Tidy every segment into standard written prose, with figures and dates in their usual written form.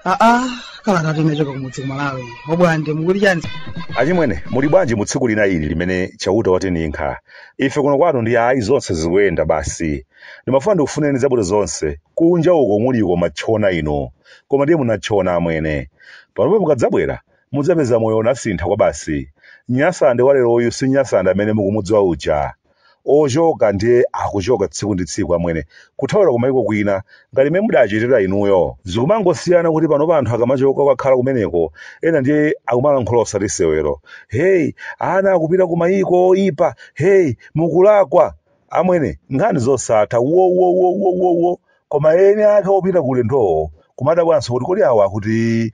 Kalata timechoka kumudzi kumalawi. Bwande mukuti chani? Achimwene, muli bwanji mu tsiku lina ili limene chauta watinikha. Ife kuno kwanu ndi ayi zonse zikuyenda basi. Ndimafuna ndikufuneni zabwino zonse. Kunja uko muliko machona ino. Koma ndiye munachona amwene. Panopo mukadzabwera, mudzapeza moyo unasintha kwa basi. Nyasa ndi waleroyu si Nyasa amene mukumudziwa uja. Ochoka ndiye akuchoka tsiku ndi tsiku amwene. Kuthawira kumayiko kwina, ngati mmene mudachitira inuyo. Zikumangosiyana kuti panopa anthu akamachoka kwakhala kumeneko, ena ndiye akumalankhula osati sewero. Hey, ana akupita kumayiko oipa. Hey, mukulakwa. Amwene, nkhani zosatha. Wo. Koma ene ake opita kulendowo. Kumadabwanso kuti kodi awa kuti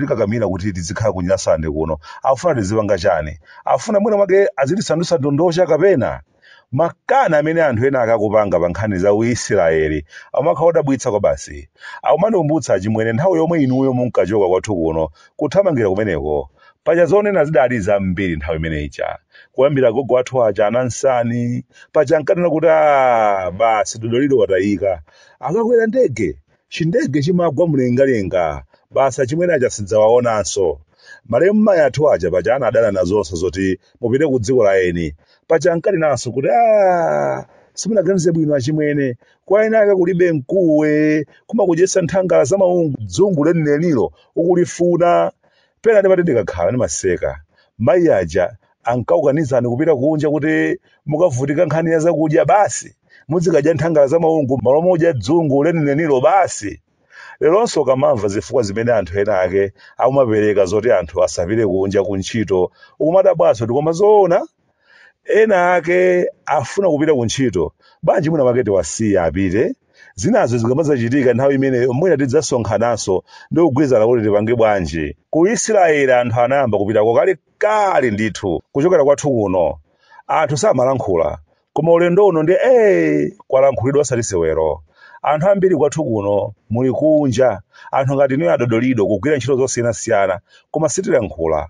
kakamira kuti tizikhala ku Nyasalande kuno. Afuna tizipanga chani. Afuna mwina mwake azitisandusa ndondosha kapena. Makana amene anthu ena akakupanga pa nkhani za Uisraeli amakhala odabwitsa kwa basi. Akumandiumbutsa achimwene nthawi yomwe inuyo munkachoka kwathu kuno kuthamangira kumeneko. Paja zonena zidali zambiri nthawi imene ija. Kuyambira gogo athu aja anansani, paja nkanena kuti basi dodoliro watayika. Akakwera ndege, chindege chimagwa mlengalenga, basi achimwene aja sidzawaonanso. Malemu mayi athu aja paja anadana nazonso zoti mupite ku dziko la eni. Paja nkali naso kuti simunaganize bwino achimwene, kwa ena ake kulibe mkuwe, kumakudyetsa nthangala za maungu, dzungu lenilelo ukulifuna. Pena ndimati ndikakhala ndimaseka. Mayi aja ankaukanizani kupita kunja kuti mukavutika nkhani ya zakudya basi. Muzikadya nthangala za maungu malo modya dzungu lenilelo basi. Leronso kamamva zifukwa zimene anthu ena ake akumapereka zoti anthu asapite kunja kuntchito. Ukumadabwaso tikoma zoona. Ena ake afuna kupita kuntchito. Banji mwina maketi wasiya apite. Zinazo zikamazachitika nthawi imene mwina tidzasonkhananso ndi kugwirizana kuti tipange bwanji. Ku Israeli anthu anayamba kupitako kale ndithu kuchokera kwathu kuno. Anthu samalankhula. Koma ulendo uno ndi kwalankhulidwa osati sewero. Anthu ambiri kwathu kuno muli kunja. Anthu ngati inuyo adodolido kugwira ntchito zosiyanasiyana koma sitilankhula.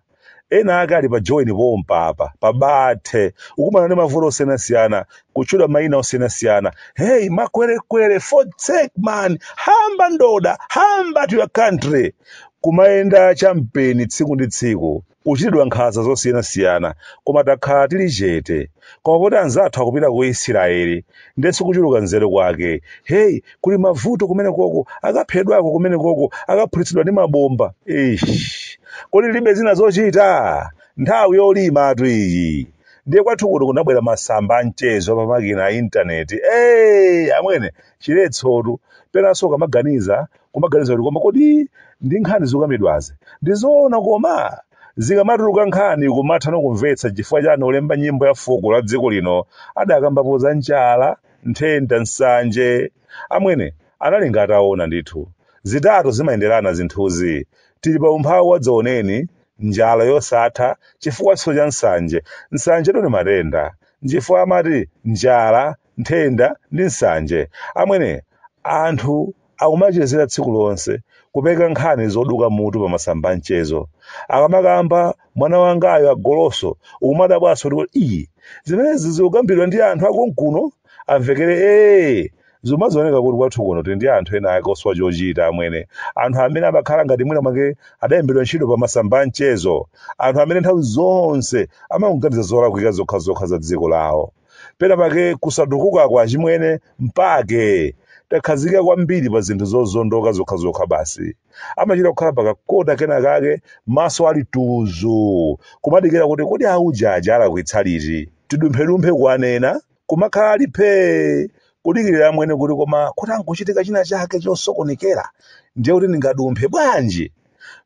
Ena ake ali pa join pompa apa, pa bathe, ukumana ndi mavuto osiyanasiyana, kutchula mayina osiyanasiyana. Hey, makwerekwere, for sake man, hamba ndoda, hamba to your country. Kumayenda champeni tsiku ndi tsiku, kuchitidwa nkhanza zosiyanasiyana, koma takhala tili chete. Koma poti anzathu akupita ku Israeli, ndenso kuchuluka nzeru kwake. Hey, kuli mavuto kumene koko, akaphedwako kumene koko, akaphulitsidwa ndi mabomba. Kodi libe zina zochita, nthawi yolima atu iyi. Ndiye kwathu kuno kunabwera masamba amchezo pa makina a intaneti. Amwene, chiletsotu. Penanso kumaganiza kuti koma kodi ndi nkhani zikukamidwazi. Ndizoona koma zikamatuluka nkhani kumatha nokumvetsa chifukwa chani olemba nyimbo ya fuko la dziko lino adakambapoza njala, nthenda, nsanje. Amwene, anali ngati aona ndithu. Zitatu zimayenderana zinthuzi. Tili pa umphawi wadzaoneni, njala yosatha, chifukwa cha nsanje. Nsanje ndi matenda. Chifukwa amati njala, nthenda ndi nsanje. Amwene, anthu akumachezera tsiku lonse kupeka nkhani zoduka mutu pa masamba amchezo. Akamakamba mwana wangayo agoloso ukumadabwaso kuti zimenezi zikukambidwa ndi anthu akonkuno amvekere zimazioneka kuti kwathu kuno tili ndi anthu ena ake oswa chochita amwene. Anthu amene amakhala ngati mwina mwake adayambidwa ntchito pa masamba amchezo. Anthu amene nthawi zonse amakuganiza zolakwika zokhazokha za dziko lawo. Pena pake kusadukuka kwa achimwene mpake takhazika kwambiri pa zinthu zozondoka zokhazokha basi. Amachita kukhala pakakota kena kake maso ali tuzu. Kumadikira kuti kodi auja alakwitsa liti. Tidumphedumphe kuanena kumakhala alipe. Kudikirira amwene kuti koma kuti ankuchitika china chake chosokonekera. Ndiye kuti ndingadumphe bwanji.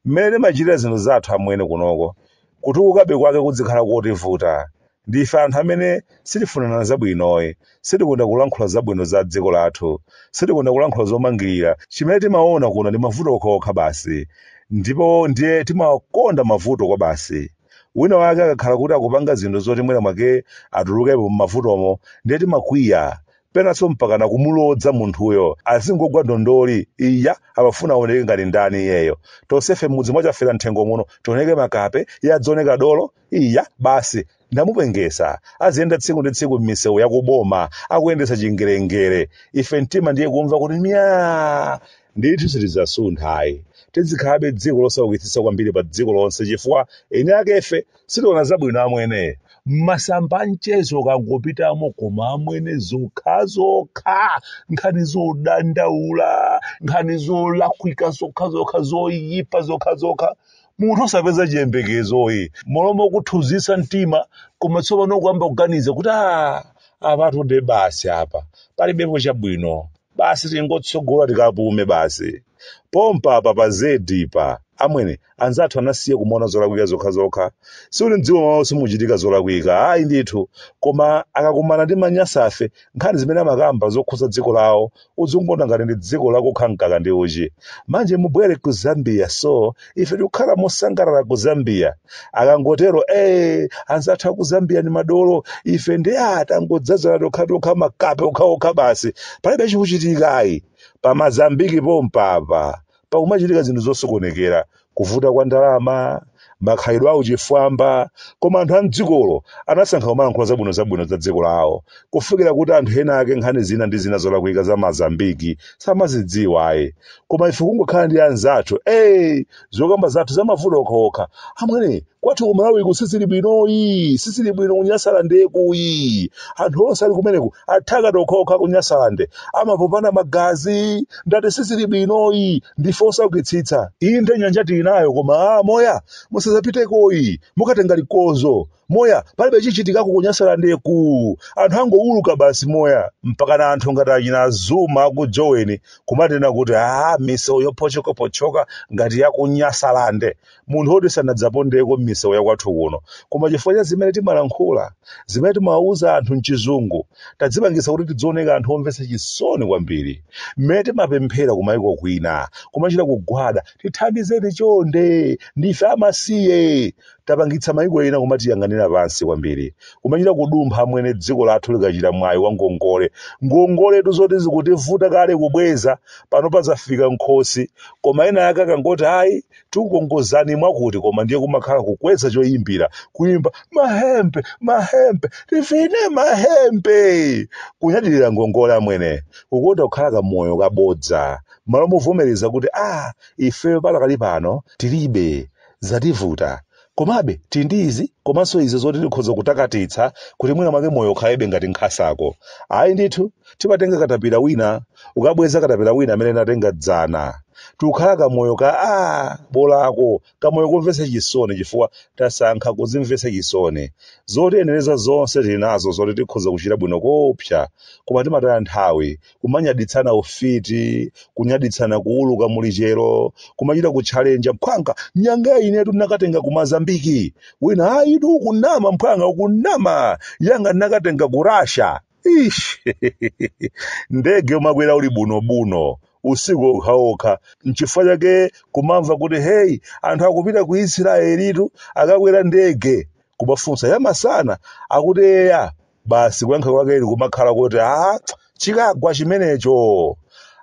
Mmene machitira zinthu zathu amwene kunoko. Kutukukabe kwake kudzikhala kotivuta. Ndife anthu amene sitifunana zabwinoyi, sitikunda kulankhula zabwino za dziko lathu, sitikunda kulankhula zomangirira. Chimene timaona kuno ndi mavuto okha basi. Ndipo ndiye timakonda mavuto kwa basi. Wina wake akakhala kuti akupanga zinthu zoti mwina mwake atulukepo m'mavutomo, ndiye timakwiya. Penanso mpakana kumulodza munthuyo azingogwa ndondoli amafuna aoneke ngati ndani iyeyo. Tonsefe mudzi mwachafera nthengo muno tioneke makape, iye adzioneka dolo, basi ndamupengesa. Aziyenda tsiku ndi tsiku m'misewu yakuboma, akuyendesa chingerengere. Ife mtima ndiye kumva kuti ndithu sitidzasunthayi. tizikhabe dziko losawukitsitsa kwambiri pa dziko lonse chifukwa ene akefe sitiona zabwino amwene masamba mchezo kangopitamo koma amwene zokhazokha nkhani zodandaula nkhani zolakwika zokhazokha zoipa zokhazokha munthu osapeza chiyembekezoyi molomo kuthunzitsa mtima koma tsopano kuyamba kuganiza kuti apatu de basi apa palibepo chabwino basi tingotsogola tikapume basi pompa apa pa zedipa amwene anzathu anasiye kumaona zolakwika zokhazokha siuli mdziko mwawo simuchitika zolakwika ayi ndithu koma akakumana ndi manyasafe nkhani zimene amakamba zokhuza dziko lawo udzikumbona ngati ndi dziko lakukha mkaka ndi uchi manje mubwere ku Zambia so ife tikukhala mosangalala ku Zambia akangotero anzathu aku Zambia ni madolo ife ndi tangodzazana tokha makape okhaokha basi palibe chikuchitika ayi pa Mazambiki pompapa pakumachitika zinthu zosokonekera kuvuta kwa ndalama makhalidwe awo chifwamba koma anthu a mdzikolo anasankha kumalankhula zabwino za dziko lawo kufikira kuti anthu ena ake nkhani zina ndi zina zolakwika za Mazambiki samazidziwa ayi koma ife kungokhala ndi anzathu zokamba zathu zamavuta okhaokha amwene kwathu kumalawi sisili bwinoyi sisili bwino kunyasalande kuyi anthu onse ali kumeneku athaka okhaokha kunyasalande amapopana magazi ndati sisili bwinoyi ndife osawukitsitsa inde nyanja tinayo koma moya musazapitekoyi mukatenga likozo moya palibe chichitikako kunyasalandeku anthu angouluka basi moya mpaka na anthu ngati achina Zuma ku Joweni kumatena kuti misewu yopochoka ngati ya kunyasalande munthu oti sanadzapondeko misewu yakwathu kuno koma chifukwa cha zimene timalankhula zimene timawuza anthu mchizungu tadzipangisa kuti tidzioneka anthu omvetsa chisoni kwambiri mmene timapemphera kumayiko kwina kumachita kugwada tithandizeni chonde ndife amasiye tapangitsa mayiko ena kumatiyang'anira pansi kwambiri kumachita kudumpha amwene dziko lathu likachita mwayi wa ngongoletu zoti zikutivuta kale kubweza pano pazafika nkhosi koma ena yake akangoti ayi tikukongozani mwakuti koma ndiye kumakhala kukweza choyimbira kuyimba mahembe tifine mahembe kunyadilira ngongole amwene kukonda kukhala kamoyo kabodza malo movomereza kuti ife palakali pano tilibe zativuta komabe tindizi komanso izo zoti tikhoza kutakatitsa kuti mwina mwake moyo ukhalebe ngati nkhasako ayi ndithu timatenga katapira wina ukabweza katapira wina amene natenga dzana tikukhala kamoyo bolako kamoyo kumvetsa chisoni chifukwa tasankha kuzimvetsa chisoni zotiyenereza zonse tinazo zoti tikhoza kuchita bwino kopsa koma timataya nthawi kumanyaditsana ufiti kunyaditsana kuuluka mulichero kumachita kutchalenja mphwanga nyanga inetu nakatenga ku Mazambiki wina idu kunama mphwanga ukunama yanga nakatenga ku Russia ndege umakwera uli bunobuno usiku okhaokha nchifukwa chake kumamva kuti anthu akupita ku Israelitu akakwera ndege kumafunsa yamasana akuti basi kuyankha kwake kumakhala kuti chikagwa chimenecho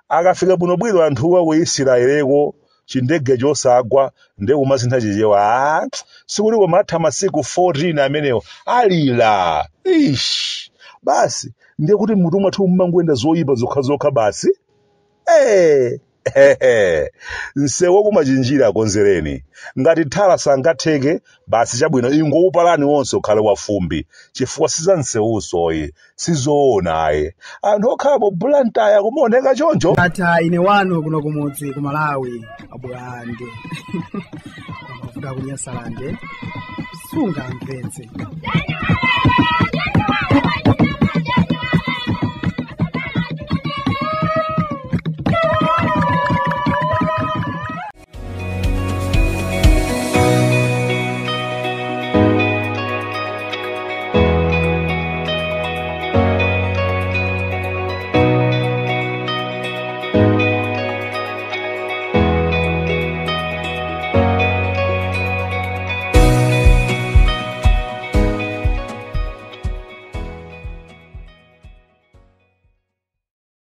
akafika bwinobwino anthuwa ku Israeleko chindege chosagwa ndege kumasintha chichewa sikuti kumatha masiku 14 amenewo alila basi ndiye kuti mutu mwathu mmangoenda zoipa zokhazokha basi nsewu kumachinjira akonzereni ngati thala sangatheke basi chabwino ingoupalani wonse ukhale wafumbi chifukwa siza nsewusoyi sizoonayi anthu okhala Bwande kumaoneka choncho ata ine wanu kuno kumudzi ku Malawi Bwande amafuta kunyasalande sunga mpenzi